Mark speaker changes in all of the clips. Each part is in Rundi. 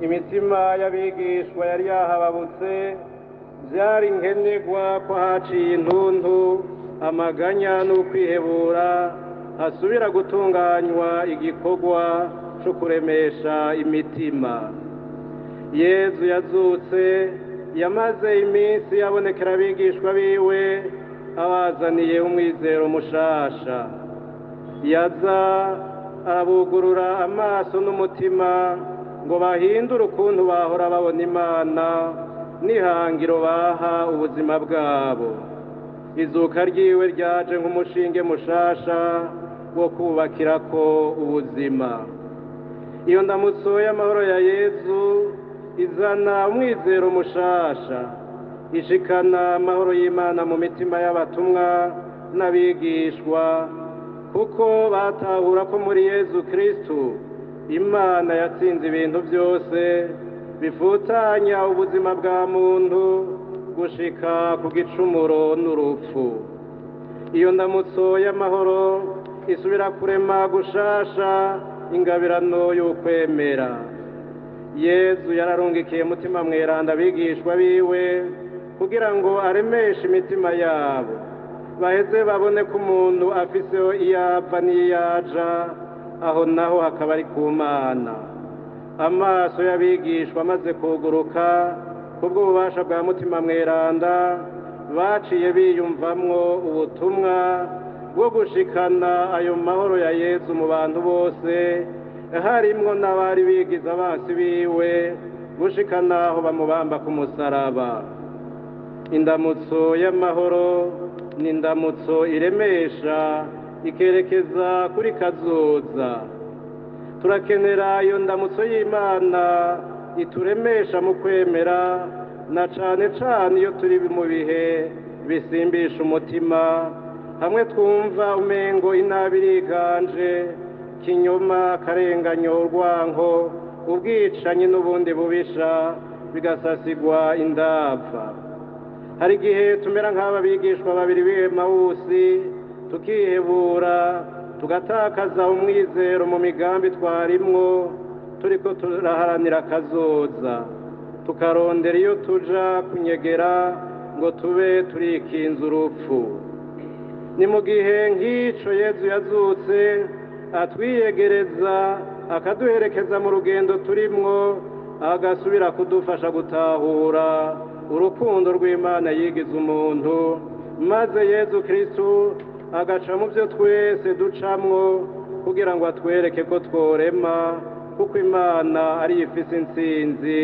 Speaker 1: imitima y'abigishwa yari yahababutse, byari nkenerwa ko haciye intuntu amaganya n'ukwihebura hasubira gutunganywa igikorwa cyo kuremesha imitima. Yezu yazutse yamaze iminsi yabonekera abigishwa biwe abazaniye umwizero mushasha. Yaza arabugurura amaso n'umutima ngo bahindure ukuntu bahora babona Imana n'ihangiro baha ubuzima bwabo. Izuka ryiwe ryaje nk'umushinge mushasha wo kubakirako ubuzima. Iyo ndamutso y'amahoro ya Yezu izana umwizero mushasha, ishikana amahoro y'Imana mu mitima y'abatumwa n'abigishwa, kuko batahura ko muri Yezu Kristu Imana yatsinze ibintu byose bifutanya ubuzima bwa muntu gushika ku gicumuro n'urupfu. Iyo ndamutso y'amahoro isubira kurema gushasha ingabirano y'ukwemera. Yezu yararungikiye mutima mweranda abigishwa biwe kugira ngo aremeshe imitima yabo, baheze babone ko umuntu afiseho iyava n'iyaja, aho naho hakaba ari ku Mana. Amaso y'abigishwa amaze kuguruka kubwo ububasha bwa mutima mweranda, baciye biyumvamwo ubutumwa bwo gushikana ayo mahoro ya Yezu mu bantu bose, harimwo n'abari bigize abansi biwe, gushikana aho bamubamba ku musaraba. Indamutso y'amahoro ni indamutso iremesha ikerekeza kuri kazoza. Turakenera iyo ndamutso y'Imana ituremesha mu kwemera, na cane cane iyo turi mu bihe bisimbisha umutima, hamwe twumva umengo inabi iriganje, kinyoma, akarenganyo, urwanko, ubwicanyi n'ubundi bubisha bigasasigwa indava. Hari igihe tumera nk'aba bigishwa babiri b'Emawusi, tukihebura tugatakaza umwizero mu migambi twarimwo turiko turaharanira kazoza, tukarondera iyo tuja kunyegera ngo tube turikinze urupfu. Ni mu gihe nk'ico Yezu yazutse atwiyegereza akaduherekeza mu rugendo turimwo, agasubira kudufasha gutahura urukundo rw'Imana yigize umuntu, maze Yezu Kristu agaca mu byo twese ducamwo kugira ngo atwereke ko tworema, kuko Imana ari ifise intsinzi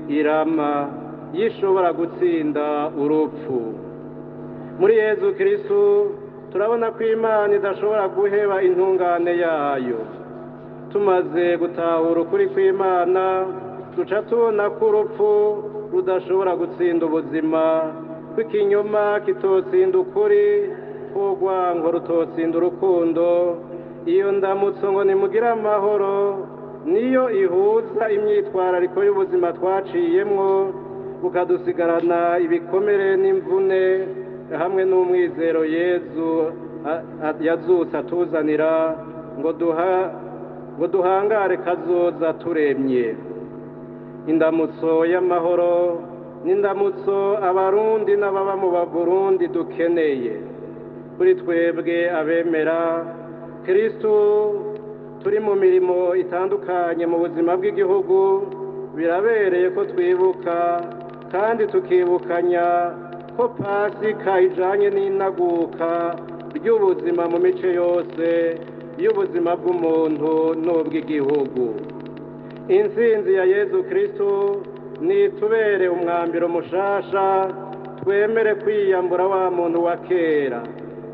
Speaker 1: irama yishobora gutsinda urupfu. Muri Yezu Kristu turabona ko Imana idashobora guheba intungane yayo. Tumaze gutahura ukuri kw'Imana, duca tubona ko urupfu rudashobora gutsinda ubuzima, ko ikinyoma kitotsinda ukuri, ko urwango rutotsinda urukundo. Iyo ndamutso ngo nimugire amahoro niyo ihuza imyitwarariko y'ubuzima twaciyemwo, bukadusigarana ibikomere n'imvune, hamwe n'umwizero Yezu yazutse atuzanira ngo duhangare kazoza turemye. Indamutso y'amahoro n'indamutso abarundi n'ababa mu Baburundi dukeneye. Kuri twebwe abemera Kristu turi mu mirimo itandukanye mu buzima bw'igihugu, birabereye ko twibuka kandi tukibukanya ko Pasika ijanye n'inaguka ry'ubuzima mu mice yose y'ubuzima bw'umuntu n'ubw'igihugu. Intsinzi ya Yezu Kristu nitubere umwambiro mushasha, twemere kwiyambura wa muntu wa kera,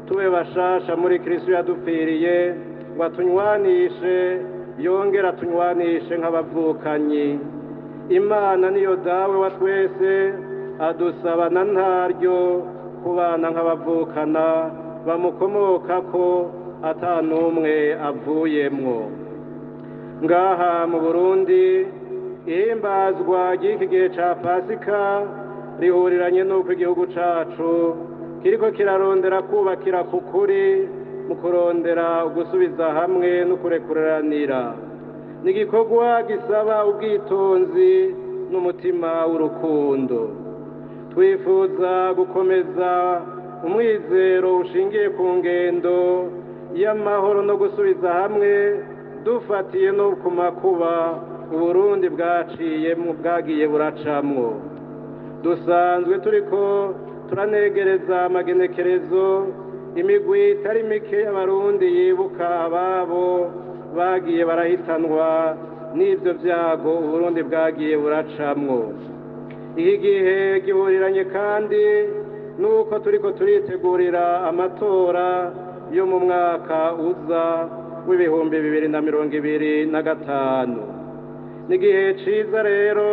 Speaker 1: tube bashasha muri Kristu yadupfiriye, ngo atunywanishe, yongera atunywanishe nk'abavukanyi. Imana niyo dawe wa twese, adusaba na ntaryo kubana nk'abavukana bamukomokako, ata n'umwe avuyemwo. Ngaha mu Burundi ihimbazwa ry'iki gihe ca Pasika rihuriranye n'uko igihugu cacu kiriko kirarondera kubakira ku kuri, mu kurondera ugusubiza hamwe no kurekuranira. ni igikorwa gisaba ubwitonzi n'umutima w'urukundo. Twifuza gukomeza umwizero ushingiye ku ngendo y'amahoro no gusubiza hamwe dufatiye no ku makuba Uburundi bwagiye buracamwo. Dusanzwe turiko turanegereza amagenekerezo imigwi itari mike y'abarundi yibuka ababo bagiye barahitanwa n'ivyo vyago Uburundi bwagiye buracamwo. Iki gihe gihuriranye kandi nuko turiko turitegurira amatora yo mu mwaka uza w'ibihumbi 2025. Ni igihe ciza rero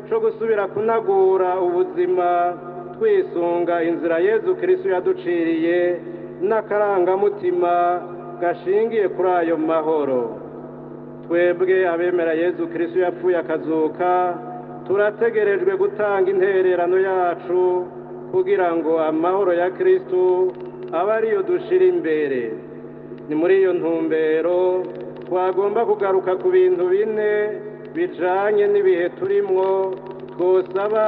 Speaker 1: co gusubira kunagura ubuzima twisunga inzira Yezu Kristo yaduciriye n'akarangamutima gashingiye kuri ayo mahoro. Twebwe abemera Yezu Kristo yapfuye akazuka turategerejwe gutanga intererano yacu kugira ngo amahoro ya Kristo abe ariyo dushira imbere. Ni muri iyo ntumbero twagomba kugaruka ku bintu bine bijanye n'ibihe turimwo twosaba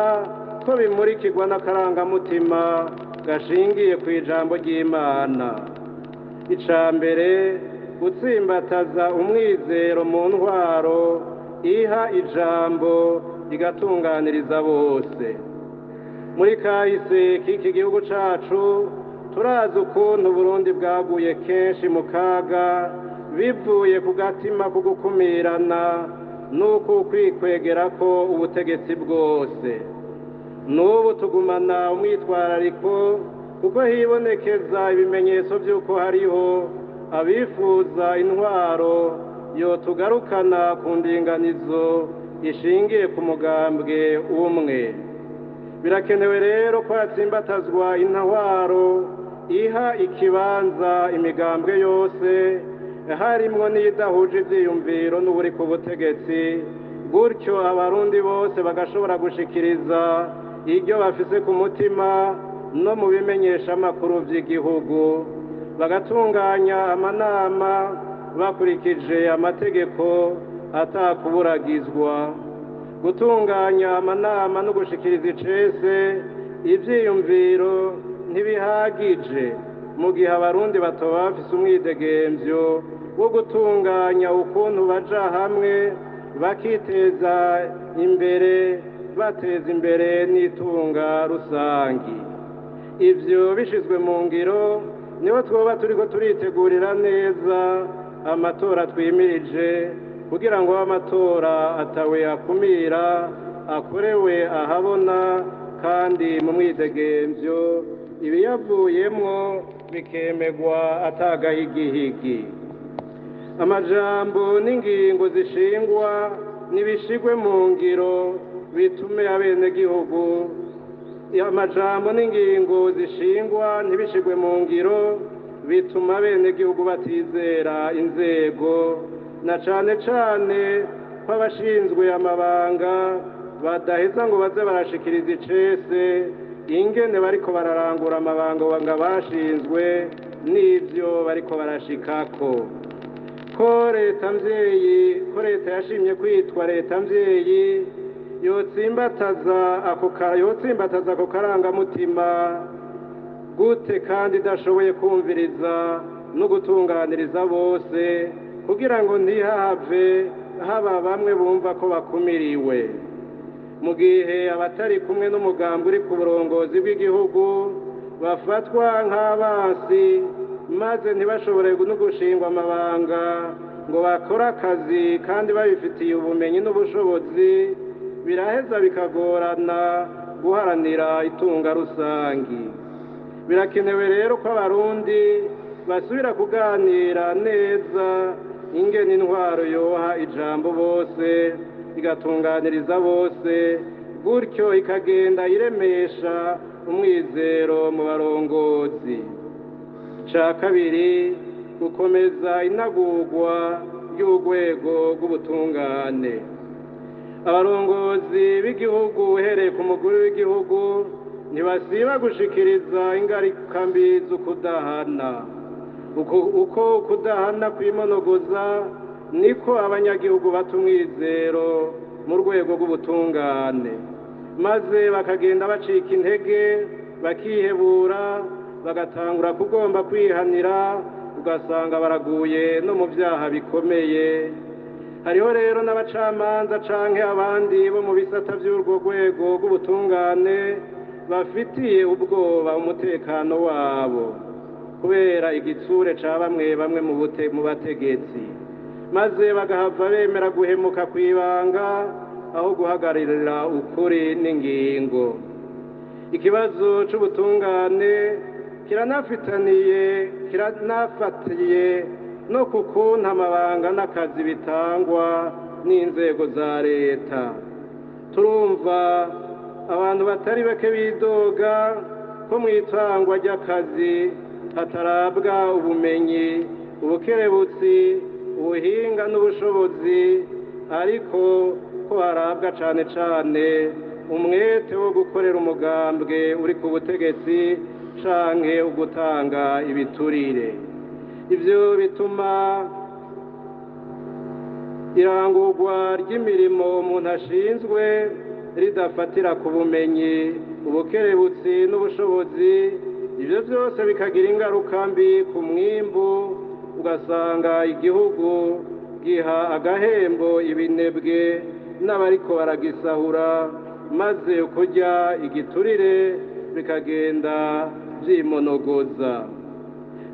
Speaker 1: ko bimurikirwa n'akarangamutima gashingiye ku ijambo ry'Imana. Ica mbere, gutsimbataza umwizero mu ntwaro iha ijambo rigatunganiriza bose. Muri kahise k'iki gihugu cacu turazi ukuntu Burundi bwaguye kenshi mu kaga bivuye ku gatima ko gukumirana nuko kwikwegera ko ubutegetsi bwose. N'ubu tugumana umwitwarariko kuko hibonekeza ibimenyetso by'uko hariho abifuza intwaro yotugarukana ku ndinganizo ishingiye ku mugambwe umwe. Birakenewe rero ko hatsimbatazwa intwaro iha ikibanza imigambwe yose harimwo n'idahuje ivyiyumviro n'uburi ku butegetsi, gutyo abarundi bose bagashobora gushikiriza iryo bafise ku mutima no mu bimenyesha amakuru vy'igihugu, bagatunganya amanama bakurikije amategeko atakuburagizwa. Gutunganya amanama no gushikiriza icese ivyiyumviro ntibihagije mu gihe abarundi batoba bafise umwidegemvyo wo gutunganya ukuntu baja hamwe bakiteza imbere bateza imbere n'itunga rusangi. Ivyo bishizwe mu ngiro niho twoba turiko turitegurira neza amatora twimirije kugira ngo amatora atawe akumira akorewe ahabona kandi mu mwidegemvyo ibiyavuyemwo bikemegwa atagahigihigi. Amajambo n'ingingo zishingwa nibishigwe mu ngiro bitume abenegihugu. Amajambo n'ingingo zishingwa ntibishigwe mu ngiro bituma abenegihugu batizera inzego, na cane cane ko abashinzwe amabanga badaheza ngo baze barashikiriza icese ingene bariko bararangura amabanga wanga bashinzwe n'ivyo bariko barashikako. Ko leta yashimye kwitwa leta mvyeyi yotsimbataza ako karangamutima gute kandi idashoboye kumviriza no gutunganiriza bose kugira ngo ntihave haba bamwe bumva ko bakumiriwe. Mu gihe abatari kumwe n'umugambi uri ku burongozi bw'igihugu bafatwa nk'abansi maze ntibashobore no gushingwa amabanga ngo bakore akazi kandi babifitiye ubumenyi n'ubushobozi, biraheza bikagorana guharanira itunga rusangi. Birakenewe rero ko abarundi basubira kuganira neza ingene intwaro yoha ijambo bose igatunganiriza bose, gutyo ikagenda iremesha umwizero mu barongozi. Ca kabiri, gukomeza inagurwa ry'urwego rw'ubutungane. Abarongozi b'igihugu uhereye ku mukuru w'igihugu ntibasiba gushikiriza ingaruka mbi zo kudahana. Uko kudahana kwimonogoza niko abanyagihugu bata umwizero mu rwego rw'ubutungane maze bakagenda bacika intege bakihebura bagatangura kugomba kwihanira ugasanga baraguye no mu byaha bikomeye. Hariho rero n'abacamanza canke abandi bo mu bisata by'urwo rwego rw'ubutungane bafitiye ubwoba umutekano wabo kubera igitsure ca bamwe mu bategetsi, maze bagahava bemera guhemuka kwibanga aho guhagararira ukuri n'ingingo. Ikibazo c'ubutungane kiranafatiye no ku kuntu amabanga n'akazi bitangwa n'inzego za leta. Turumva abantu batari bake bidoga ko mu itangwa ry'akazi hatarabwa ubumenyi, ubukerebutsi, ubuhinga n'ubushobozi, ariko ko harabwa cane cane umwete wo gukorera umugambwe uri ku butegetsi canke ugutanga ibiturire. Ivyo bituma irangurwa ry'imirimo umuntu ashinzwe ridafatira ku bumenyi, ubukerebutsi n'ubushobozi. Ivyo byose bikagira ingaruka mbi ku mwimbu, ugasanga igihugu giha agahembo ibinebwe n'abariko baragisahura, maze kurya igiturire bikagenda vyimonogoza.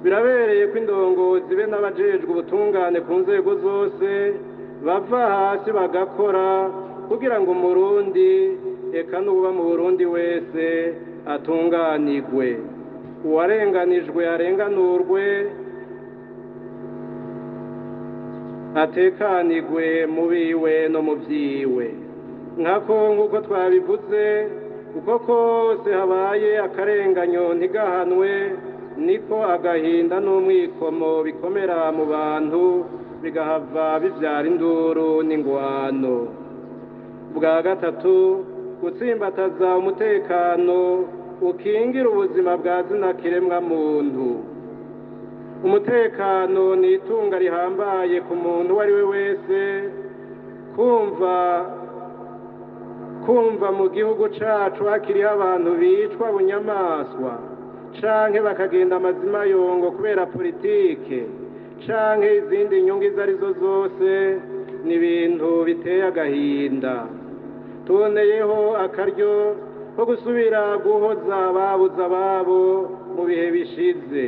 Speaker 1: Birabereye ko indongozi be n'abajejwe ubutungane ku nzego zose bava hasi bagakora kugira ngo umurundi eka n'uba mu Burundi wese atunganirwe, uwarenganijwe arenganurwe, atekanirwe mu biwe no mu vyiwe. Nk'uko twabivuze, uko kose habaye akarenganyo ntigahanwe, niko agahinda n'umwikomo bikomera mu bantu bigahava bivyara induru n'ingwano. Bwa gatatu, gutsimbataza umutekano ukingira ubuzima bwa zina kiremwa muntu. Umutekano ni itunga rihambaye ku muntu uwo ari we wese. Kumva mu gihugu cacu hakiriho abantu bicwa bunyamaswa canke bakagenda amazima yongo kubera politike canke izindi nyungu izo arizo zose, ni ibintu biteye agahinda. Tuboneyeho akaryo ko gusubira guhoza ababuze ababo mu bihe bishize.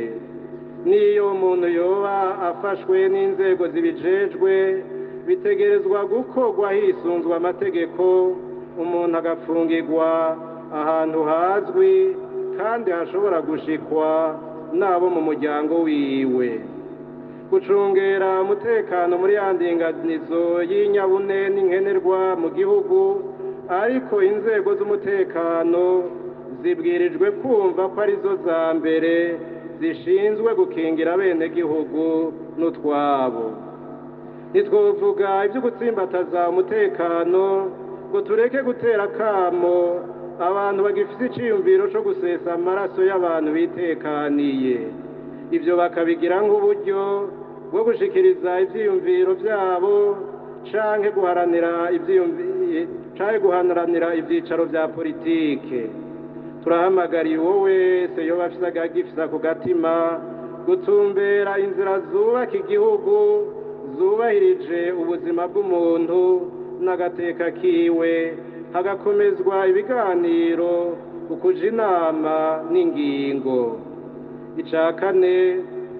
Speaker 1: Niyo umuntu yoba afashwe n'inzego zibijejwe, bitegerezwa gukorwa hisunzwe amategeko, umuntu agafungirwa ahantu hazwi kandi hashobora gushikwa n'abo mu muryango wiwe. Gucungera umutekano muri ya ndinganizo y'inyabune n'inkenerwa mu gihugu, ariko inzego z'umutekano zibwirijwe kumva ko arizo za mbere zishinzwe gukingira bene gihugu n'utwabo. Ntitwovuga ibyo gutsimbataza umutekano ngo tureke gutera akamo abantu bagifite iciyumviro cyo gusesa amaraso y'abantu bitekaniye. Ibyo bakabigira nk'uburyo bwo gushikiriza ivyiyumviro vyabo canke guharanira ivyicaro vya politike. Turahamagariye uwo wese yoba afise agagifisa ku gatima gutumbera inzira zubaka igihugu, zubahirije ubuzima bw'umuntu n'agateka kiwe, hagakomezwa ibiganiro, ukuja inama n'ingingo. Ica kane,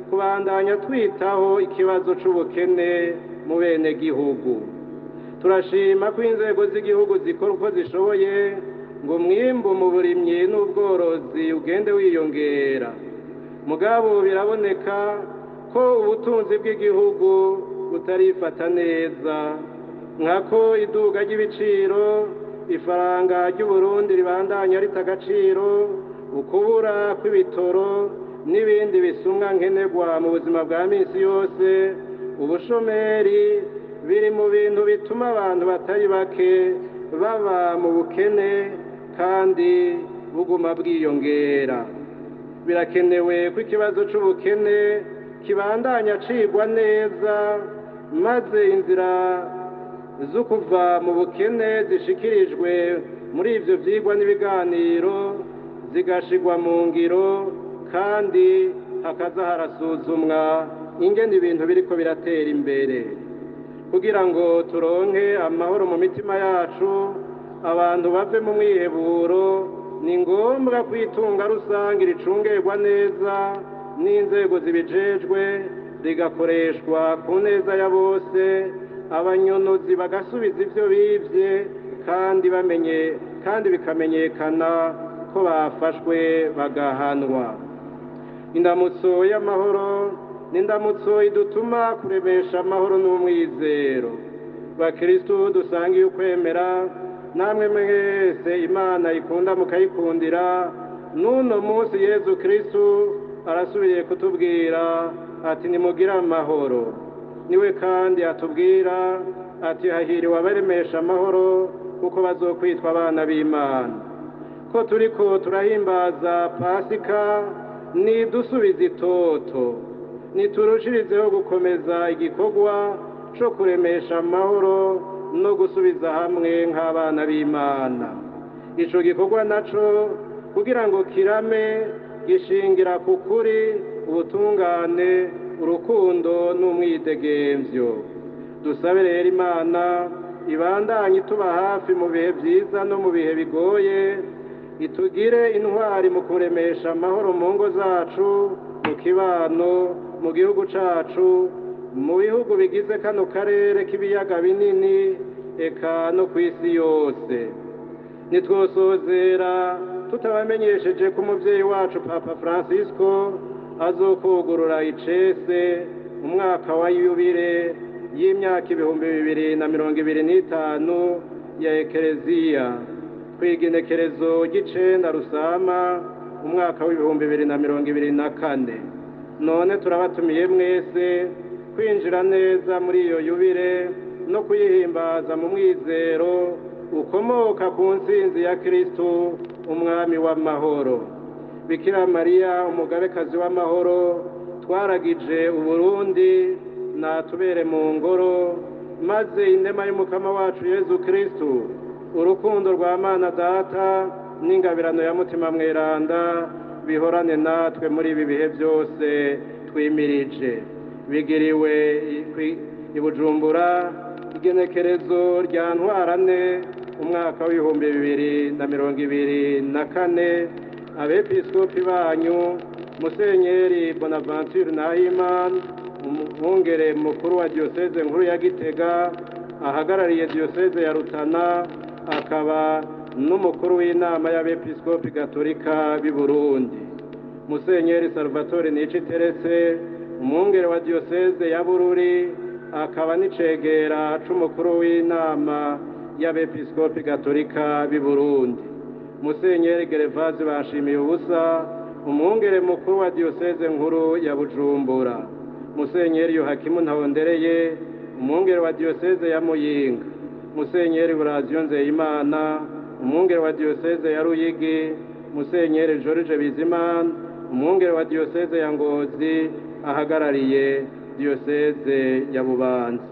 Speaker 1: kubandanya twitaho ikibazo c'ubukene mu bene gihugu. Turashima ko inzego z'igihugu zikora uko zishoboye ngo umwimbu mu burimyi n'ubworozi ugende wiyongera. Mugabo biraboneka ko ubutunzi bw'igihugu butarifata neza, nkako iduga ry'ibiciro, ifaranga ry'Uburundi ribandanya rita agaciro, ukubura kw'ibitoro n'ibindi bisumwa nkenerwa mu buzima bwa minsi yose. Ubushomeri biri mu bintu bituma abantu batari bake baba mu bukene kandi buguma bwiyongera. Birakenewe ko ikibazo c'ubukene kibandanya cigwa neza maze inzira zo kuva mu bukene zishikirijwe muri ivyo vyigwa n'ibiganiro zigashigwa mu ngiro, kandi hakaza harasuzumwa ingene ibintu biriko biratera imbere kugira ngo turonke amahoro mu mitima yacu, abantu bave mu mwiheburo. Ni ngombwa kwitunga rusange ricungerwa neza n'inzego zibijejwe, rigakoreshwa ku neza ya bose, abanyonozi bagasubiza ivyo bivye kandi bikamenyekana ko bafashwe bagahanwa. Indamutso y'amahoro n'indamutso idutuma kuremesha amahoro n'umwizero. Bakristo dusangiye ukwemera, namwe mwese Imana ikunda mukayikundira, n'uno munsi Yezu Kristo arasubiye kutubwira ati nimugire amahoro. Niwe kandi atubwira ati hahiriwe abaremesha amahoro, kuko bazokwitwa abana b'Imana. Ko turiko turahimbaza Pasika, nidusubize itoto, niturushirizeho gukomeza igikorwa co kuremesha amahoro no gusubiza hamwe nk'abana b'Imana. Ico gikorwa naco kugira ngo kirame gishingira ku kuri, ubutungane, urukundo n'umwidegemvyo. Dusabe rero Imana ibandanye ituba hafi mu bihe vyiza no mu bihe bigoye, itugire intwari mu kuremesha amahoro mu ngo zacu, mu kibano, mu gihugu cacu, mu bihugu bigize kano karere k'ibiyaga binini, eka no kw'isi yose. Nitwosozera tutabamenyesheje ko umuvyeyi wacu Papa Francisco azokugurura icese umwaka wa yubile y'imyaka 2025 ya Ekereziya, kw'igenekerezo ry'icenda Rusama umwaka w'2024. None turabatumiye mwese kwinjira neza muri iyo yubile no kuyihimbaza mu mwizero ukomoka ku ntsinzi ya Kristo umwami w'amahoro. Bikira Mariya umugabekazi w'amahoro twaragije Uburundi natubere mu ngoro, maze inema y'umukama wacu Yezu Kristo, urukundo rwa Mana Data n'ingabirano ya Mutima Mweranda bihorane natwe muri ibi bihe byose twimirije. Bigiriwe i Bujumbura igenekerezo rya Ntwarante umwaka w'2024, abepiskopi banyu Musenyeri Bonaventure Nahimana, umwungere mukuru wa Diocese nkuru ya Gitega, ahagarariye Diocese ya Rutana, akaba n'umukuru w'inama y'abepiskopi Gatolika b'i Burundi. Musenyeri Salvatore Niciteretse, umwungere wa Diocese ya Bururi, akaba n'icegera c'umukuru w'inama y'abepiskopi Gatolika b'i Burundi. Musenyeri Gervaze Bashimiye ubusa, umwungere mukuru wa Diocese nkuru ya Bujumbura. Musenyeri Yohakimu Ntahondereye, umwungere wa Diocese ya Muyinga. Musenyeri Buraziyo Nzeyimana, umwungere wa Diocese ya Ruyigi. Musenyeri George Bizimana, umwungere wa Diocese ya Ngozi, ahagarariye Diocese ya Bubanza.